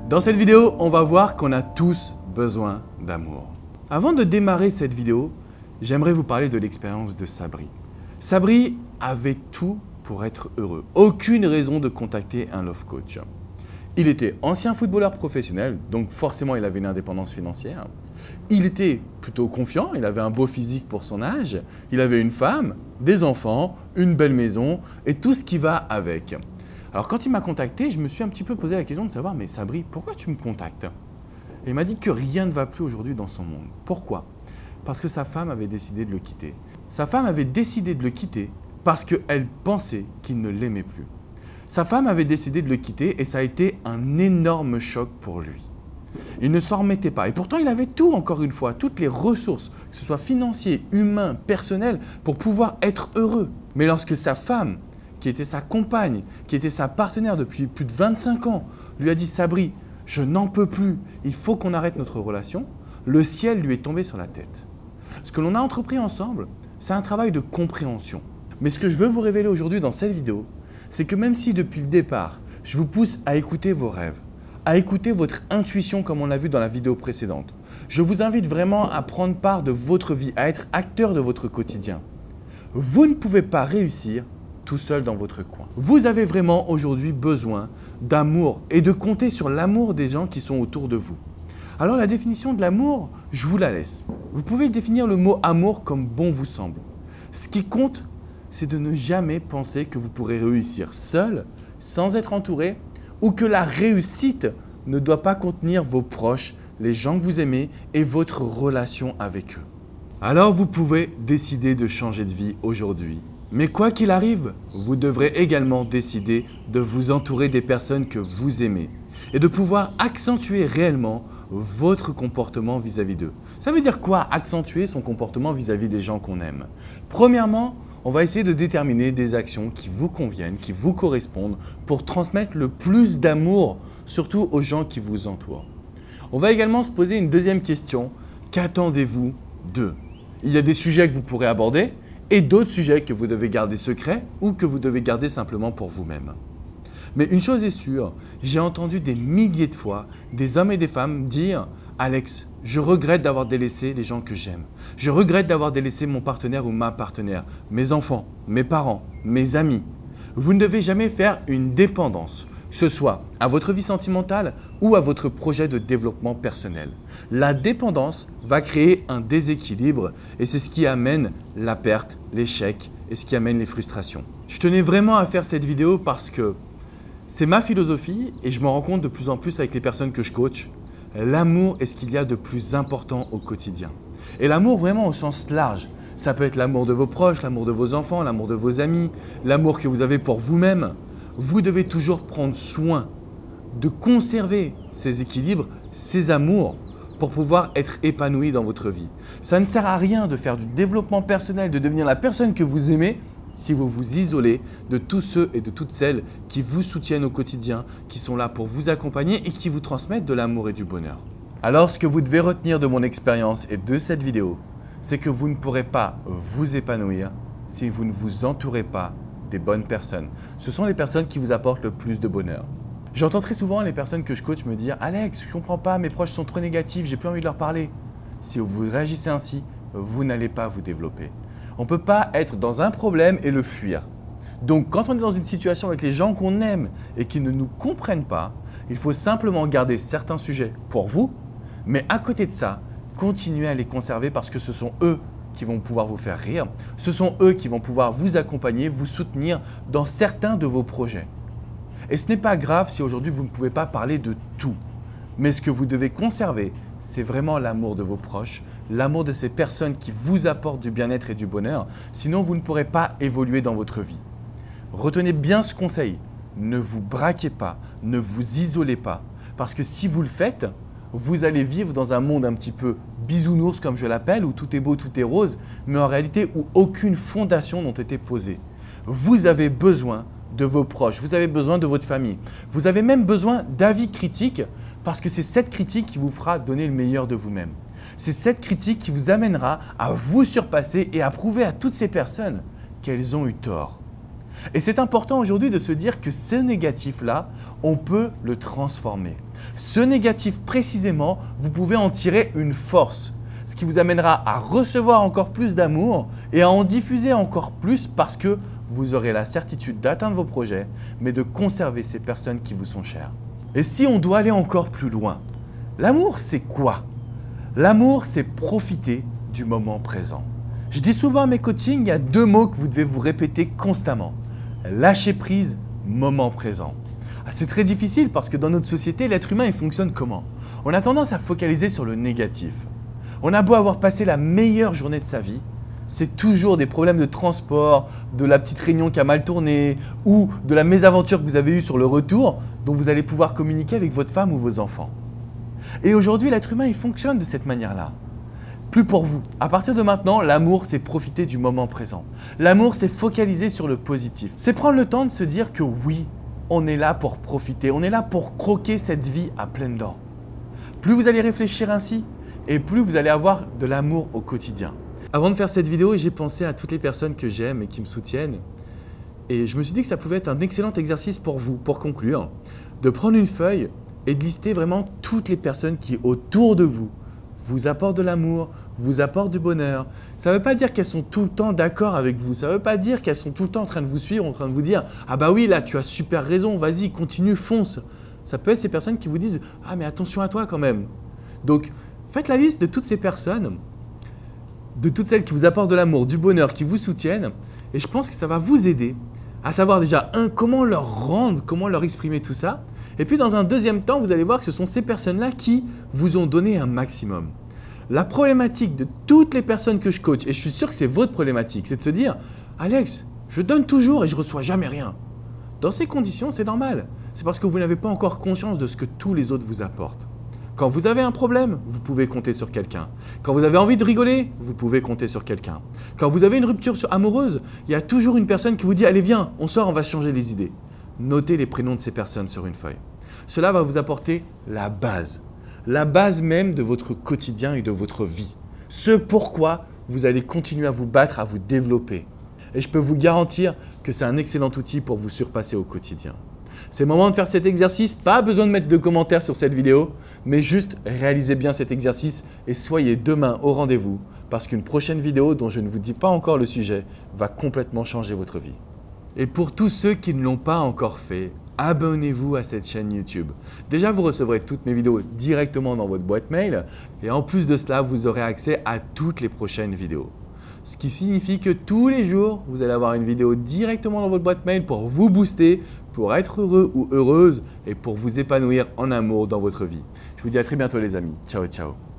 Dans cette vidéo, on va voir qu'on a tous besoin d'amour. Avant de démarrer cette vidéo, j'aimerais vous parler de l'expérience de Sabri. Sabri avait tout pour être heureux. Aucune raison de contacter un love coach. Il était ancien footballeur professionnel, donc forcément il avait une indépendance financière. Il était plutôt confiant, il avait un beau physique pour son âge, il avait une femme, des enfants, une belle maison et tout ce qui va avec. Alors quand il m'a contacté, je me suis un petit peu posé la question de savoir « Mais Sabri, pourquoi tu me contactes ?» Et il m'a dit que rien ne va plus aujourd'hui dans son monde. Pourquoi? Parce que sa femme avait décidé de le quitter. Sa femme avait décidé de le quitter parce qu'elle pensait qu'il ne l'aimait plus. Sa femme avait décidé de le quitter et ça a été un énorme choc pour lui. Il ne s'en remettait pas. Et pourtant, il avait tout, encore une fois, toutes les ressources, que ce soit financier, humain, personnel, pour pouvoir être heureux. Mais lorsque sa femme, qui était sa compagne, qui était sa partenaire depuis plus de 25 ans, lui a dit « Sabri, je n'en peux plus, il faut qu'on arrête notre relation », le ciel lui est tombé sur la tête. Ce que l'on a entrepris ensemble, c'est un travail de compréhension. Mais ce que je veux vous révéler aujourd'hui dans cette vidéo, c'est que même si depuis le départ, je vous pousse à écouter vos rêves, à écouter votre intuition comme on l'a vu dans la vidéo précédente, je vous invite vraiment à prendre part de votre vie, à être acteur de votre quotidien. Vous ne pouvez pas réussir tout seul dans votre coin. Vous avez vraiment aujourd'hui besoin d'amour et de compter sur l'amour des gens qui sont autour de vous. Alors la définition de l'amour, je vous la laisse. Vous pouvez définir le mot amour comme bon vous semble. Ce qui compte, c'est de ne jamais penser que vous pourrez réussir seul, sans être entouré, ou que la réussite ne doit pas contenir vos proches, les gens que vous aimez et votre relation avec eux. Alors vous pouvez décider de changer de vie aujourd'hui. Mais quoi qu'il arrive, vous devrez également décider de vous entourer des personnes que vous aimez et de pouvoir accentuer réellement votre comportement vis-à-vis d'eux. Ça veut dire quoi accentuer son comportement vis-à-vis des gens qu'on aime? Premièrement, on va essayer de déterminer des actions qui vous conviennent, qui vous correspondent pour transmettre le plus d'amour, surtout aux gens qui vous entourent. On va également se poser une deuxième question. Qu'attendez-vous d'eux? Il y a des sujets que vous pourrez aborder et d'autres sujets que vous devez garder secrets ou que vous devez garder simplement pour vous-même. Mais une chose est sûre, j'ai entendu des milliers de fois des hommes et des femmes dire « Alex, je regrette d'avoir délaissé les gens que j'aime. Je regrette d'avoir délaissé mon partenaire ou ma partenaire, mes enfants, mes parents, mes amis. » Vous ne devez jamais faire une dépendance, que ce soit à votre vie sentimentale ou à votre projet de développement personnel. La dépendance va créer un déséquilibre et c'est ce qui amène la perte, l'échec et ce qui amène les frustrations. Je tenais vraiment à faire cette vidéo parce que c'est ma philosophie et je m'en rends compte de plus en plus avec les personnes que je coach. L'amour est ce qu'il y a de plus important au quotidien. Et l'amour vraiment au sens large. Ça peut être l'amour de vos proches, l'amour de vos enfants, l'amour de vos amis, l'amour que vous avez pour vous-même. Vous devez toujours prendre soin de conserver ces équilibres, ces amours pour pouvoir être épanoui dans votre vie. Ça ne sert à rien de faire du développement personnel, de devenir la personne que vous aimez si vous vous isolez de tous ceux et de toutes celles qui vous soutiennent au quotidien, qui sont là pour vous accompagner et qui vous transmettent de l'amour et du bonheur. Alors ce que vous devez retenir de mon expérience et de cette vidéo, c'est que vous ne pourrez pas vous épanouir si vous ne vous entourez pas des bonnes personnes. Ce sont les personnes qui vous apportent le plus de bonheur. J'entends très souvent les personnes que je coach me dire « Alex, je ne comprends pas, mes proches sont trop négatifs, j'ai plus envie de leur parler. » Si vous réagissez ainsi, vous n'allez pas vous développer. On ne peut pas être dans un problème et le fuir. Donc quand on est dans une situation avec les gens qu'on aime et qui ne nous comprennent pas, il faut simplement garder certains sujets pour vous, mais à côté de ça, continuez à les conserver parce que ce sont eux qui vont pouvoir vous faire rire, ce sont eux qui vont pouvoir vous accompagner, vous soutenir dans certains de vos projets. Et ce n'est pas grave si aujourd'hui vous ne pouvez pas parler de tout, mais ce que vous devez conserver, c'est vraiment l'amour de vos proches, l'amour de ces personnes qui vous apportent du bien-être et du bonheur, sinon vous ne pourrez pas évoluer dans votre vie. Retenez bien ce conseil, ne vous braquez pas, ne vous isolez pas, parce que si vous le faites, vous allez vivre dans un monde un petit peu bisounours comme je l'appelle, où tout est beau, tout est rose, mais en réalité où aucune fondation n'a été posée. Vous avez besoin de vos proches, vous avez besoin de votre famille, vous avez même besoin d'avis critiques parce que c'est cette critique qui vous fera donner le meilleur de vous-même. C'est cette critique qui vous amènera à vous surpasser et à prouver à toutes ces personnes qu'elles ont eu tort. Et c'est important aujourd'hui de se dire que ce négatif-là, on peut le transformer. Ce négatif précisément, vous pouvez en tirer une force, ce qui vous amènera à recevoir encore plus d'amour et à en diffuser encore plus parce que vous aurez la certitude d'atteindre vos projets, mais de conserver ces personnes qui vous sont chères. Et si on doit aller encore plus loin, l'amour c'est quoi? L'amour c'est profiter du moment présent. Je dis souvent à mes coachings, il y a deux mots que vous devez vous répéter constamment. Lâcher prise, moment présent. C'est très difficile parce que dans notre société, l'être humain il fonctionne comment? On a tendance à focaliser sur le négatif. On a beau avoir passé la meilleure journée de sa vie, c'est toujours des problèmes de transport, de la petite réunion qui a mal tourné ou de la mésaventure que vous avez eue sur le retour dont vous allez pouvoir communiquer avec votre femme ou vos enfants. Et aujourd'hui, l'être humain il fonctionne de cette manière-là. Plus pour vous. À partir de maintenant, l'amour, c'est profiter du moment présent. L'amour, c'est focaliser sur le positif. C'est prendre le temps de se dire que oui, on est là pour profiter, on est là pour croquer cette vie à pleines dents. Plus vous allez réfléchir ainsi, et plus vous allez avoir de l'amour au quotidien. Avant de faire cette vidéo, j'ai pensé à toutes les personnes que j'aime et qui me soutiennent. Et je me suis dit que ça pouvait être un excellent exercice pour vous, pour conclure, de prendre une feuille et de lister vraiment toutes les personnes qui, autour de vous apportent de l'amour, vous apportent du bonheur. Ça ne veut pas dire qu'elles sont tout le temps d'accord avec vous. Ça ne veut pas dire qu'elles sont tout le temps en train de vous suivre, en train de vous dire « Ah bah oui, là, tu as super raison, vas-y, continue, fonce ». Ça peut être ces personnes qui vous disent « Ah mais attention à toi quand même ». Donc, faites la liste de toutes ces personnes, de toutes celles qui vous apportent de l'amour, du bonheur, qui vous soutiennent. Et je pense que ça va vous aider à savoir déjà, comment leur rendre, comment leur exprimer tout ça. Et puis dans un deuxième temps, vous allez voir que ce sont ces personnes-là qui vous ont donné un maximum. La problématique de toutes les personnes que je coach, et je suis sûr que c'est votre problématique, c'est de se dire « Alex, je donne toujours et je ne reçois jamais rien ». Dans ces conditions, c'est normal. C'est parce que vous n'avez pas encore conscience de ce que tous les autres vous apportent. Quand vous avez un problème, vous pouvez compter sur quelqu'un. Quand vous avez envie de rigoler, vous pouvez compter sur quelqu'un. Quand vous avez une rupture amoureuse, il y a toujours une personne qui vous dit « Allez, viens, on sort, on va se changer les idées ». Notez les prénoms de ces personnes sur une feuille. Cela va vous apporter la base même de votre quotidien et de votre vie. Ce pourquoi vous allez continuer à vous battre, à vous développer. Et je peux vous garantir que c'est un excellent outil pour vous surpasser au quotidien. C'est le moment de faire cet exercice, pas besoin de mettre de commentaires sur cette vidéo, mais juste réalisez bien cet exercice et soyez demain au rendez-vous parce qu'une prochaine vidéo dont je ne vous dis pas encore le sujet va complètement changer votre vie. Et pour tous ceux qui ne l'ont pas encore fait, abonnez-vous à cette chaîne YouTube. Déjà, vous recevrez toutes mes vidéos directement dans votre boîte mail et en plus de cela, vous aurez accès à toutes les prochaines vidéos. Ce qui signifie que tous les jours, vous allez avoir une vidéo directement dans votre boîte mail pour vous booster, pour être heureux ou heureuse et pour vous épanouir en amour dans votre vie. Je vous dis à très bientôt les amis. Ciao, ciao.